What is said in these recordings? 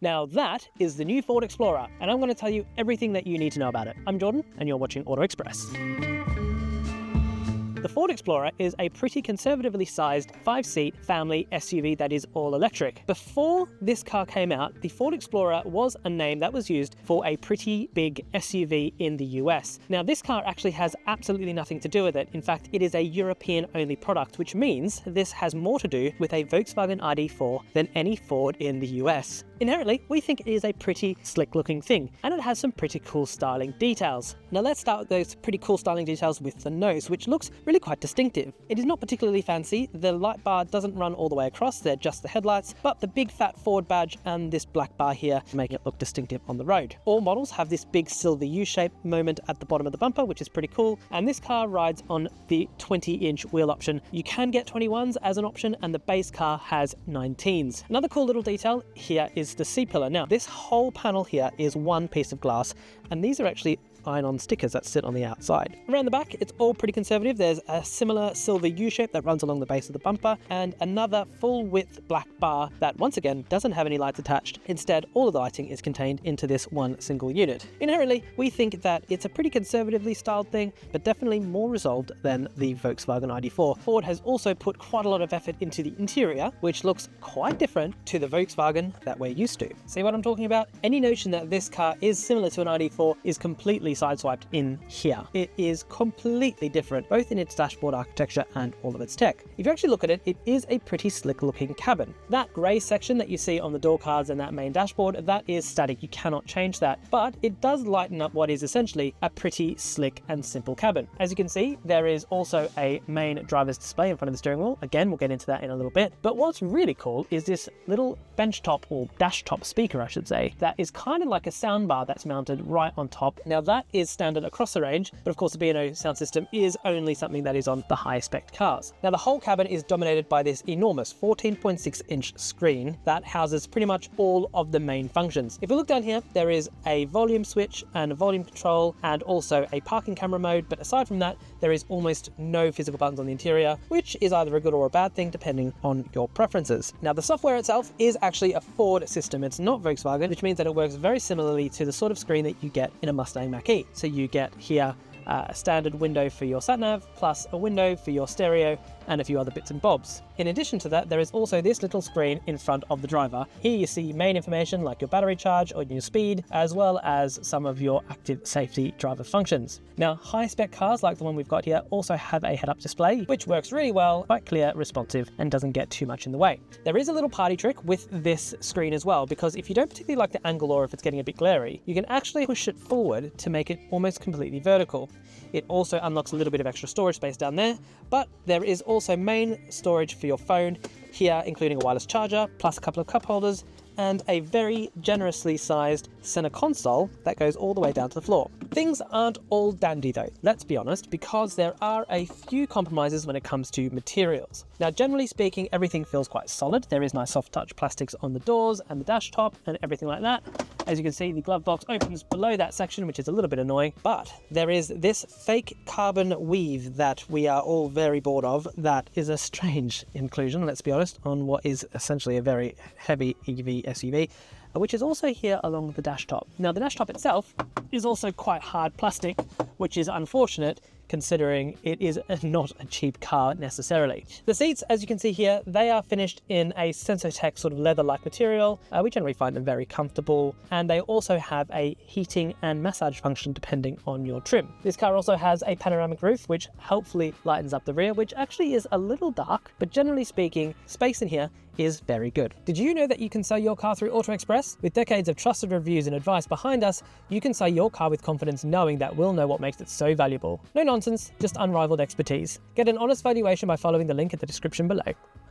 Now that is the new Ford Explorer, and I'm going to tell you everything that you need to know about it. I'm Jordan, and you're watching Auto Express. The Ford Explorer is a pretty conservatively sized 5-seat family SUV that is all electric. Before this car came out, the Ford Explorer was a name that was used for a pretty big SUV in the US. Now this car actually has absolutely nothing to do with it. In fact, it is a European only product, which means this has more to do with a Volkswagen ID.4 than any Ford in the US. Inherently, we think it is a pretty slick looking thing, and it has some pretty cool styling details. Now let's start with those pretty cool styling details with the nose, which looks really quite distinctive. It is not particularly fancy. The light bar doesn't run all the way across, they're just the headlights, but the big fat Ford badge and this black bar here make it look distinctive on the road. All models have this big silver U-shaped moment at the bottom of the bumper, which is pretty cool, and this car rides on the 20-inch wheel option. You can get 21s as an option, and the base car has 19s. Another cool little detail here is the C-pillar. Now this whole panel here is one piece of glass, and these are actually iron-on stickers that sit on the outside. Around the back, it's all pretty conservative. There's a similar silver U-shape that runs along the base of the bumper, and another full-width black bar that, once again, doesn't have any lights attached. Instead, all of the lighting is contained into this one single unit. Inherently, we think that it's a pretty conservatively styled thing, but definitely more resolved than the Volkswagen ID.4. Ford has also put quite a lot of effort into the interior, which looks quite different to the Volkswagen that we're used to. See what I'm talking about? Any notion that this car is similar to an ID.4 is completely sideswiped in here. It is completely different, both in its dashboard architecture and all of its tech. If you actually look at it, it is a pretty slick looking cabin. That grey section that you see on the door cards and that main dashboard, that is static. You cannot change that, but it does lighten up what is essentially a pretty slick and simple cabin. As you can see, there is also a main driver's display in front of the steering wheel. Again, we'll get into that in a little bit, but what's really cool is this little bench top, or dash top speaker I should say, that is kind of like a sound bar that's mounted right on top. Now that is standard across the range, but of course the B&O sound system is only something that is on the high spec cars. Now the whole cabin is dominated by this enormous 14.6-inch screen that houses pretty much all of the main functions. If we look down here, there is a volume switch and a volume control and also a parking camera mode, but aside from that, there is almost no physical buttons on the interior, which is either a good or a bad thing depending on your preferences. Now the software itself is actually a Ford system. It's not Volkswagen, which means that it works very similarly to the sort of screen that you get in a Mustang Mach-E. So you get here a standard window for your sat-nav, plus a window for your stereo, and a few other bits and bobs. In addition to that, there is also this little screen in front of the driver. Here you see main information like your battery charge or your speed, as well as some of your active safety driver functions. Now, high-spec cars like the one we've got here also have a head-up display, which works really well, quite clear, responsive, and doesn't get too much in the way. There is a little party trick with this screen as well, because if you don't particularly like the angle or if it's getting a bit glary, you can actually push it forward to make it almost completely vertical. It also unlocks a little bit of extra storage space down there, but there is also main storage for your phone here, including a wireless charger, plus a couple of cup holders, and a very generously sized center console that goes all the way down to the floor. Things aren't all dandy though, let's be honest, because there are a few compromises when it comes to materials. Now, generally speaking, everything feels quite solid. There is nice soft touch plastics on the doors and the dash top and everything like that. As you can see, the glove box opens below that section, which is a little bit annoying, but there is this fake carbon weave that we are all very bored of that is a strange inclusion, let's be honest, on what is essentially a very heavy EV SUV, which is also here along the dash top. Now, the dash top itself is also quite hard plastic, which is unfortunate considering it is not a cheap car necessarily. The seats, as you can see here, they are finished in a Sensotech sort of leather-like material. We generally find them very comfortable, and they also have a heating and massage function depending on your trim. This car also has a panoramic roof, which helpfully lightens up the rear, which actually is a little dark, but generally speaking, space in here is very good. Did you know that you can sell your car through Auto Express? With decades of trusted reviews and advice behind us, you can sell your car with confidence knowing that we'll know what makes it so valuable. No nonsense, just unrivaled expertise. Get an honest valuation by following the link in the description below.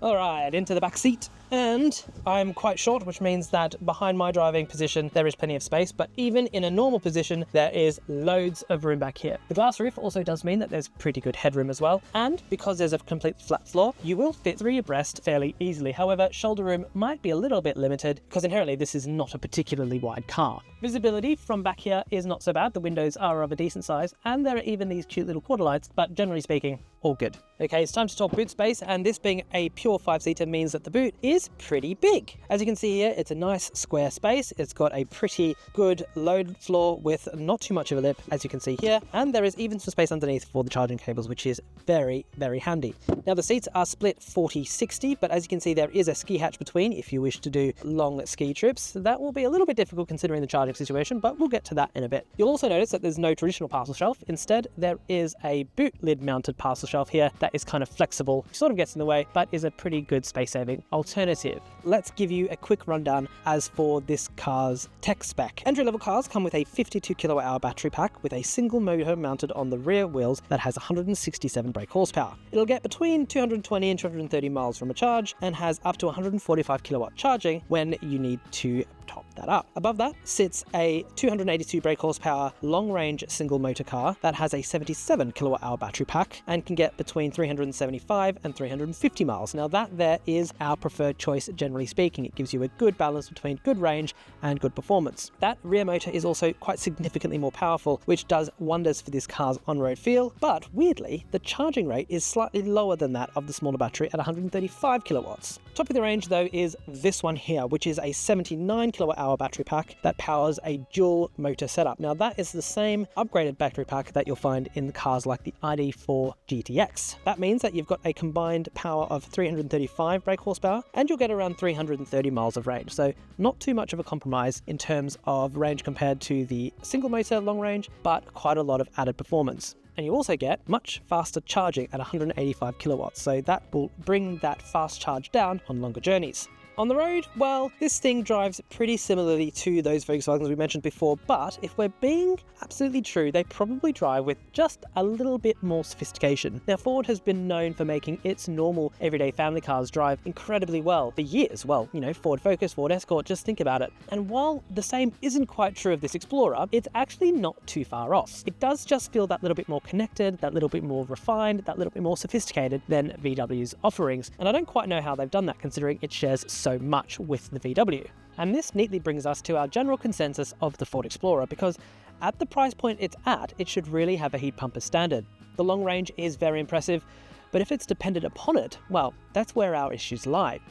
Alright, into the back seat, and I'm quite short, which means that behind my driving position there is plenty of space, but even in a normal position there is loads of room back here. The glass roof also does mean that there's pretty good headroom as well, and because there's a complete flat floor, you will fit 3 abreast fairly easily. However, shoulder room might be a little bit limited because inherently this is not a particularly wide car. Visibility from back here is not so bad. The windows are of a decent size, and there are even these cute little quarter lights, but generally speaking, all good. Okay, it's time to talk boot space, and this being a pure 5-seater means that the boot is pretty big. As you can see here, it's a nice square space. It's got a pretty good load floor with not too much of a lip, as you can see here, and there is even some space underneath for the charging cables, which is very, very handy. Now the seats are split 40-60, but as you can see, there is a ski hatch between if you wish to do long ski trips. That will be a little bit difficult considering the charging situation, but we'll get to that in a bit. You'll also notice that there's no traditional parcel shelf. Instead, there is a boot lid mounted parcel shelf here that is kind of flexible, sort of gets in the way, but is a pretty good space-saving alternative. Let's give you a quick rundown as for this car's tech spec. Entry-level cars come with a 52 kilowatt-hour battery pack with a single motor mounted on the rear wheels that has 167 brake horsepower. It'll get between 220 and 230 miles from a charge and has up to 145 kilowatt charging when you need to top that up. Above that sits a 282 brake horsepower long-range single motor car that has a 77 kilowatt-hour battery pack and can get between 375 and 350 miles. Now that there is our preferred choice, generally speaking. It gives you a good balance between good range and good performance. That rear motor is also quite significantly more powerful, which does wonders for this car's on-road feel, but weirdly, the charging rate is slightly lower than that of the smaller battery at 135 kilowatts. Top of the range though is this one here, which is a 79 kilowatt-hour battery pack that powers a dual motor setup. Now that is the same upgraded battery pack that you'll find in cars like the ID4 GTX. That means that you've got a combined power of 335 brake horsepower and you'll get around 330 miles of range. So not too much of a compromise in terms of range compared to the single motor long range, but quite a lot of added performance. And you also get much faster charging at 185 kilowatts, so that will bring that fast charge down on longer journeys. On the road, well, this thing drives pretty similarly to those Volkswagens we mentioned before, but if we're being absolutely true, they probably drive with just a little bit more sophistication. Now, Ford has been known for making its normal everyday family cars drive incredibly well for years. Well, you know, Ford Focus, Ford Escort, just think about it. And while the same isn't quite true of this Explorer, it's actually not too far off. It does just feel that little bit more connected, that little bit more refined, that little bit more sophisticated than VW's offerings. And I don't quite know how they've done that considering it shares so much with the VW. And this neatly brings us to our general consensus of the Ford Explorer, because at the price point it's at, it should really have a heat pump as standard. The long range is very impressive, but if it's dependent upon it, well, that's where our issues lie.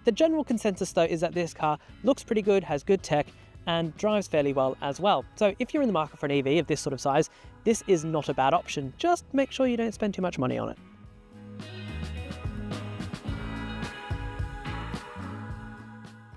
The general consensus though is that this car looks pretty good, has good tech, and drives fairly well as well. So if you're in the market for an EV of this sort of size, this is not a bad option. Just make sure you don't spend too much money on it.